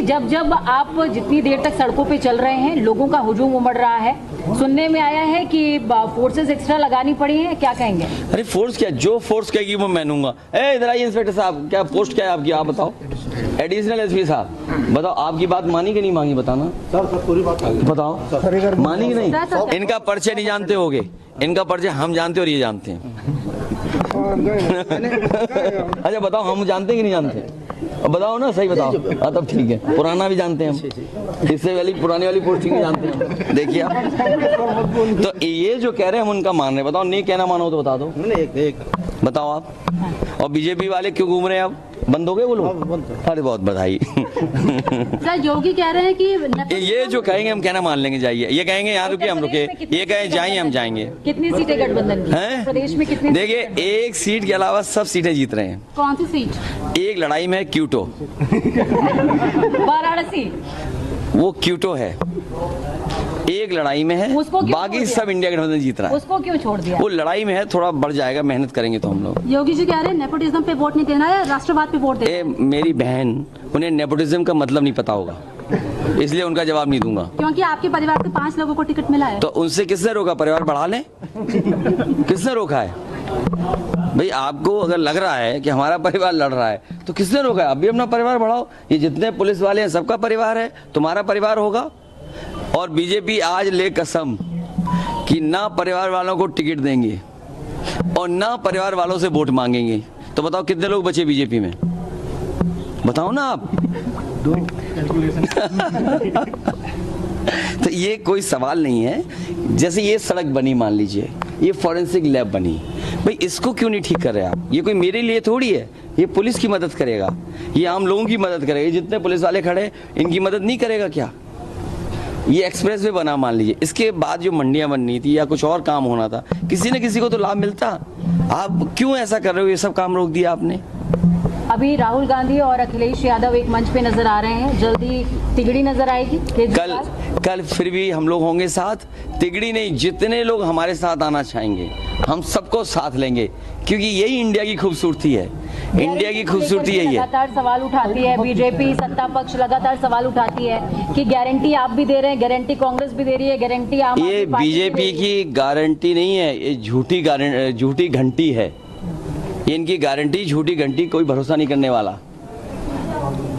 जब जब आप जितनी देर तक सड़कों पे चल रहे हैं, लोगों का हुजूम उमड़ रहा है, सुनने में आया है कि फोर्सेस एक्स्ट्रा लगानी पड़ी है, क्या कहेंगे? अरे फोर्स क्या, जो फोर्स कहेगी वो मैं लूंगा। इधर आइए इंस्पेक्टर साहब, क्या पोस्ट क्या है आपकी, आप बताओ। एडिशनल एसपी साहब बताओ, आपकी बात मानी कि नहीं मानी, बताना सर पूरी बात बताओ, मानी कि नहीं? इनका पर्चे नहीं जानते होगे, इनका पर्चे हम जानते और ये जानते हैं। अच्छा बताओ, हम जानते कि नहीं जानते? अब बताओ ना, सही बताओ। हाँ तब ठीक है, पुराना भी जानते हैं हम, इससे वाली पुरानी वाली पोस्टिंग भी जानते हैं। देखिए आप, तो ये जो कह रहे हैं हम उनका मान रहे हैं। बताओ, नहीं कहना मानो तो बता दो, बताओ आप। और बीजेपी वाले क्यों घूम रहे हैं अब, बंद हो गए वो लोग? अरे बहुत बधाई। सर योगी कह रहे हैं कि ये जो कहेंगे हम कहना मान लेंगे, जाइए। ये कहेंगे यहाँ रुके हम रुके, ये कहे जाइए हम जाएंगे। कितनी सीटें गठबंधन की हैं? प्रदेश में कितनी? देखिए, एक सीट के अलावा सब सीटें जीत रहे हैं। कौन सी सीट? एक लड़ाई में है क्यूटो, वाराणसी, वो क्यूटो है, एक लड़ाई में है, उसको क्यों बाकी छोड़ दिया? सब इंडिया गठबंधन जीत रहा है। उसको क्यों छोड़ दिया? वो लड़ाई में है, थोड़ा बढ़ जाएगा, मेहनत करेंगे तो हम लोग। योगी जी कह रहे हैं नेपोटिज्म पे वोट नहीं देना है, राष्ट्रवाद पे वोट देना है। मेरी बहन, उन्हें नेपोटिज्म का मतलब नहीं पता होगा, इसलिए उनका जवाब नहीं दूंगा। क्योंकि आपके परिवार से 5 लोगों को टिकट मिला है। तो उनसे किसने रोका? परिवार बढ़ा लें, किसने रोका है भाई? आपको अगर लग रहा है कि हमारा परिवार लड़ रहा है तो किसने रोका है? अब भी अपना परिवार बढ़ाओ। ये जितने पुलिस वाले हैं सबका परिवार है, तुम्हारा परिवार होगा। और बीजेपी आज ले कसम कि ना परिवार वालों को टिकट देंगे और ना परिवार वालों से वोट मांगेंगे। तो बताओ कितने लोग बचे बीजेपी में, बताओ ना आप। तो ये कोई सवाल नहीं है। जैसे ये सड़क बनी, मान लीजिए ये फॉरेंसिक लैब बनी, भाई इसको क्यों नहीं ठीक कर रहे आप? ये कोई मेरे लिए थोड़ी है, ये पुलिस की मदद करेगा, ये आम लोगों की मदद करेगा। जितने पुलिस वाले खड़े इनकी मदद नहीं करेगा क्या? ये एक्सप्रेस वे बना, मान लीजिए इसके बाद जो मंडियां बननी थी या कुछ और काम होना था, किसी न किसी को तो लाभ मिलता। आप क्यों ऐसा कर रहे हो? ये सब काम रोक दिया आपने। अभी राहुल गांधी और अखिलेश यादव एक मंच पे नजर आ रहे हैं, जल्दी तिगड़ी नजर आएगी। कल फिर भी हम लोग होंगे साथ। तिगड़ी नहीं, जितने लोग हमारे साथ आना चाहेंगे हम सबको साथ लेंगे, क्योंकि यही इंडिया की खूबसूरती है। इंडिया की खूबसूरती यही है। लगातार सवाल उठाती है बीजेपी, सत्ता पक्ष लगातार सवाल उठाती है कि गारंटी आप भी दे रहे हैं, गारंटी कांग्रेस भी दे रही है, गारंटी आम ये बीजेपी की गारंटी नहीं है, ये झूठी घंटी है। इनकी गारंटी झूठी घंटी, कोई भरोसा नहीं करने वाला।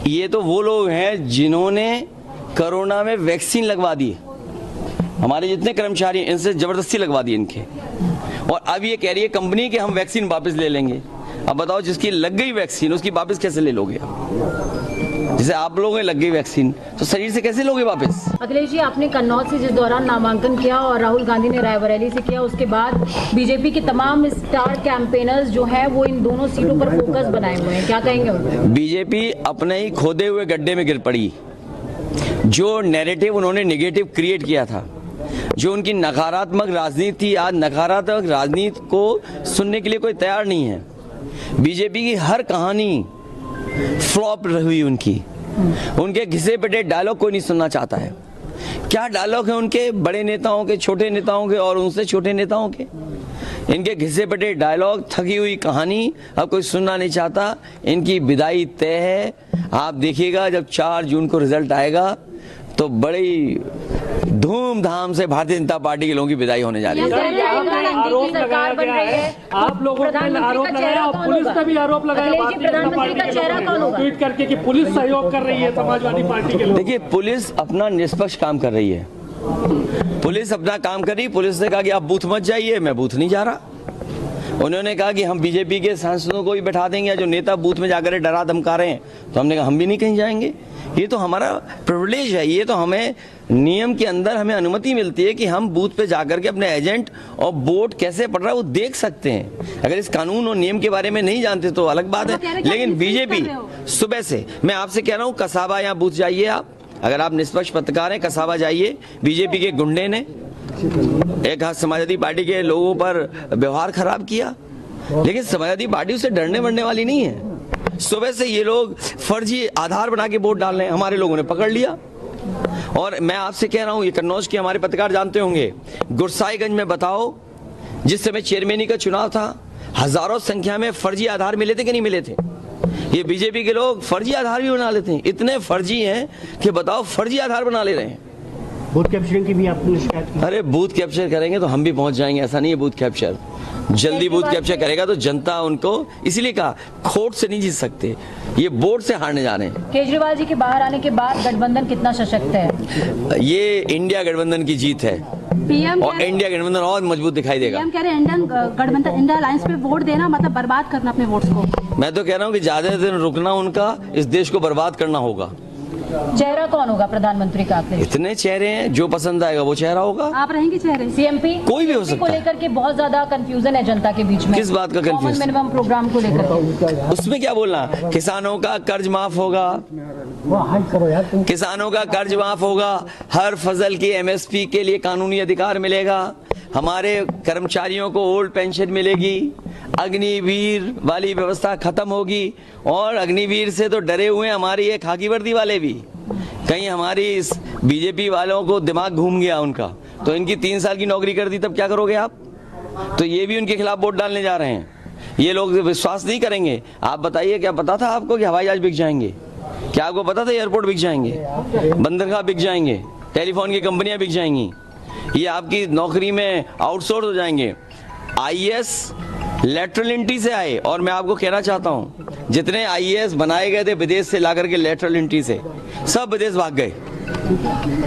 ये तो वो लोग हैं जिन्होंने कोरोना में वैक्सीन लगवा दी, हमारे जितने कर्मचारी इनसे जबरदस्ती लगवा दी इनके। और अब ये कह रही है कंपनी कि हम वैक्सीन वापस ले लेंगे। अब बताओ, जिसकी लग गई वैक्सीन उसकी वापस कैसे ले लोगे? जैसे आप लोगों ने लग गई वैक्सीन तो शरीर से कैसे लोगे वापस? अखिलेश जी, आपने कन्नौज से जिस दौरान नामांकन किया और राहुल गांधी ने रायबरेली से किया, उसके बाद बीजेपी के तमाम स्टार कैंपेनर्स जो हैं वो इन दोनों सीटों पर फोकस बनाए हुए हैं, क्या कहेंगे उनको? बीजेपी अपने ही खोदे हुए गड्ढे में गिर पड़ी। जो नैरेटिव उन्होंने नेगेटिव क्रिएट किया था, जो उनकी नकारात्मक राजनीति थी, आज नकारात्मक राजनीति को सुनने के लिए कोई तैयार नहीं है। बीजेपी की हर कहानी फ्लॉप हुई उनके घिसे पिटे डायलॉग कोई नहीं सुनना चाहता है। क्या डायलॉग है उनके, बड़े नेताओं के, छोटे नेताओं के और उनसे छोटे नेताओं के? इनके घिसे पिटे डायलॉग, थकी हुई कहानी अब कोई सुनना नहीं चाहता। इनकी विदाई तय है। आप देखिएगा जब 4 जून को रिजल्ट आएगा तो बड़ी धूमधाम से भारतीय जनता पार्टी के लोगों की विदाई होने जा रही है। आरोप लगाया गया है, आप लोगों ने आरोप लगाया और पुलिस का भी आरोप लगाया भारतीय जनता पार्टी के लोगों ट्वीट करके कि पुलिस सहयोग कर रही है समाजवादी पार्टी के लोग। देखिए, पुलिस अपना निष्पक्ष काम कर रही है, पुलिस अपना काम कर रही। पुलिस ने कहा कि आप बूथ मत जाइए, मैं बूथ नहीं जा रहा। उन्होंने कहा कि हम बीजेपी के सांसदों को भी बैठा देंगे, जो नेता बूथ में जाकर डरा धमका रहे हैं, तो हमने कहा हम भी नहीं कहीं जाएंगे। ये तो हमारा प्रिविलेज है, ये तो हमें नियम के अंदर हमें अनुमति मिलती है कि हम बूथ पे जाकर के अपने एजेंट और वोट कैसे पड़ रहा है वो देख सकते हैं। अगर इस कानून और नियम के बारे में नहीं जानते तो अलग बात है। लेकिन बीजेपी सुबह से, मैं आपसे कह रहा हूँ, कसाबा यहाँ बूथ जाइए आप, अगर आप निष्पक्ष पत्रकार हैं, कसाबा जाइए। बीजेपी के गुंडे ने एक समाजवादी पार्टी के लोगों पर व्यवहार खराब किया, लेकिन समाजवादी पार्टी उससे डरने वरने वाली नहीं है। सुबह से ये लोग फर्जी आधार बना के वोट डाल रहे हैं, हमारे लोगों ने पकड़ लिया। और मैं आपसे कह रहा हूं, ये कन्नौज के हमारे पत्रकार जानते होंगे, गुरसाईगंज में बताओ, जिस समय चेयरमैनी का चुनाव था, हजारों संख्या में फर्जी आधार मिले थे कि नहीं मिले थे? ये बीजेपी के लोग फर्जी आधार भी बना लेते हैं, इतने फर्जी हैं कि बताओ फर्जी आधार बना ले रहे हैं। बूथ कैप्चरिंग की भी आपने शिकायत की? अरे बूथ कैप्चर करेंगे तो हम भी पहुंच जाएंगे, ऐसा नहीं है बूथ कैप्चर। जल्दी बूथ कैप्चर करेगा तो जनता उनको, इसीलिए कहा खोट से नहीं जीत सकते, ये वोट से हारने जा रहे हैं। केजरीवाल जी के बाहर आने के बाद गठबंधन कितना सशक्त है? ये इंडिया गठबंधन की जीत है पीएम और इंडिया गठबंधन और मजबूत दिखाई देगा। पीएम कह रहे हैं इंडियन गठबंधन इंडिया अलायंस पे वोट देना मतलब बर्बाद करना अपने वोट्स को। मैं तो कह रहा हूँ कि ज्यादा दिन रुकना उनका, इस देश को बर्बाद करना होगा। चेहरा कौन होगा प्रधानमंत्री का? इतने चेहरे हैं, जो पसंद आएगा वो चेहरा होगा। आप रहेंगे चेहरे? सीएमपी कोई भी हो सकता को है। लेकर के बहुत ज्यादा कंफ्यूजन है जनता के बीच में। किस बात का कॉमन कंफ्यूजन? मिनिमम प्रोग्राम को लेकर उसमें क्या बोलना, किसानों का कर्ज माफ होगा, किसानों का कर्ज माफ होगा, हर फसल की एमएसपी के लिए कानूनी अधिकार मिलेगा, हमारे कर्मचारियों को ओल्ड पेंशन मिलेगी, अग्निवीर वाली व्यवस्था खत्म होगी। और अग्निवीर से तो डरे हुए हैं हमारी ये खाकी वर्दी वाले भी, कहीं हमारी इस बीजेपी वालों को दिमाग घूम गया उनका, तो इनकी 3 साल की नौकरी कर दी, तब क्या करोगे आप? तो ये भी उनके खिलाफ वोट डालने जा रहे हैं। ये लोग विश्वास नहीं करेंगे। आप बताइए, क्या पता था आपको कि हवाई जहाज बिक जाएंगे? क्या आपको पता था एयरपोर्ट बिक जाएंगे, बंदरगाह बिक जाएंगे, टेलीफोन की कंपनियां बिक जाएंगी, ये आपकी नौकरी में आउटसोर्स हो जाएंगे? आईएएस लेटरल एंट्री से आए, और मैं आपको कहना चाहता हूं जितने आईएएस बनाए गए थे विदेश से लाकर के लेटरल एंट्री से, सब विदेश भाग गए।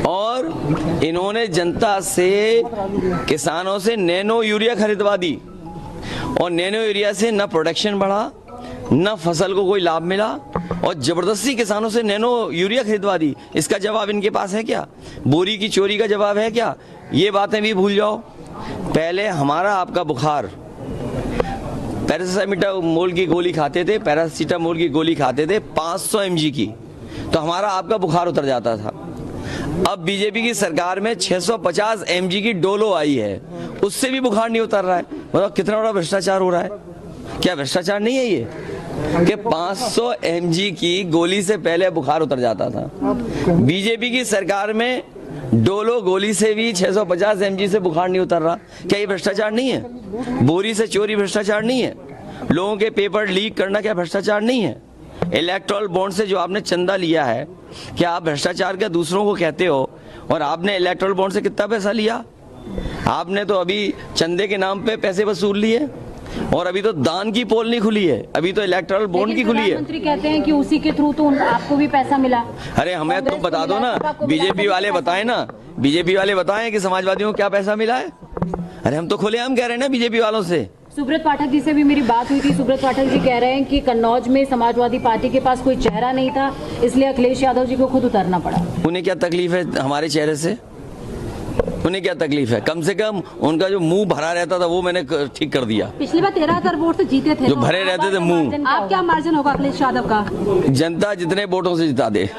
और इन्होंने जनता से, किसानों से नैनो यूरिया खरीदवा दी, और नैनो यूरिया से न प्रोडक्शन बढ़ा, न फसल को कोई लाभ मिला, और जबरदस्ती किसानों से नैनो यूरिया खरीदवा दी। इसका जवाब इनके पास है क्या? बोरी की चोरी का जवाब है क्या? ये बातें भी भूल जाओ। पहले हमारा आपका बुखार, पैरासीटामोल की गोली खाते थे, पैरासीटामोल की गोली खाते थे 500 mg की, तो हमारा आपका बुखार उतर जाता था। अब बीजेपी की सरकार में 650 mg की डोलो आई है, उससे भी बुखार नहीं उतर रहा है। मतलब कितना बड़ा भ्रष्टाचार हो रहा है? क्या भ्रष्टाचार नहीं है ये कि 500 mg की गोली से पहले बुखार उतर जाता था? बीजेपी की सरकार में डोलो गोली से भी 650 mg से बुखार नहीं उतर रहा। क्या ये भ्रष्टाचार नहीं है? बोरी से चोरी भ्रष्टाचार नहीं है? लोगों के पेपर लीक करना क्या भ्रष्टाचार नहीं है? इलेक्टोरल बॉन्ड से जो आपने चंदा लिया है, क्या आप भ्रष्टाचार क्या दूसरों को कहते हो? और आपने इलेक्टोरल बॉन्ड से कितना पैसा लिया? आपने तो अभी चंदे के नाम पे पैसे वसूल लिए, और अभी तो दान की पोल नहीं खुली है, अभी तो इलेक्टोरल बॉन्ड की खुली है। प्रधानमंत्री कहते हैं कि उसी के थ्रू तो आपको भी पैसा मिला। अरे हमें तुम बता दो ना, बीजेपी वाले बताएं ना, बीजेपी वाले बताएं कि समाजवादियों को क्या पैसा मिला है। अरे हम तो खुलेआम कह रहे हैं ना बीजेपी वालों से। सुब्रत पाठक जी से भी मेरी बात हुई थी। सुब्रत पाठक जी कह रहे हैं कि कन्नौज में समाजवादी पार्टी के पास कोई चेहरा नहीं था, इसलिए अखिलेश यादव जी को खुद उतरना पड़ा। उन्हें क्या तकलीफ है हमारे चेहरे से? उन्हें क्या तकलीफ है? कम से कम उनका जो मुंह भरा रहता था वो मैंने ठीक कर दिया। पिछली बार 13,000 वोट से जीते थे, जो भरे रहते थे मुंह, आप क्या मार्जिन होगा अखिलेश यादव का? जनता जितने वोटों से जिता दे।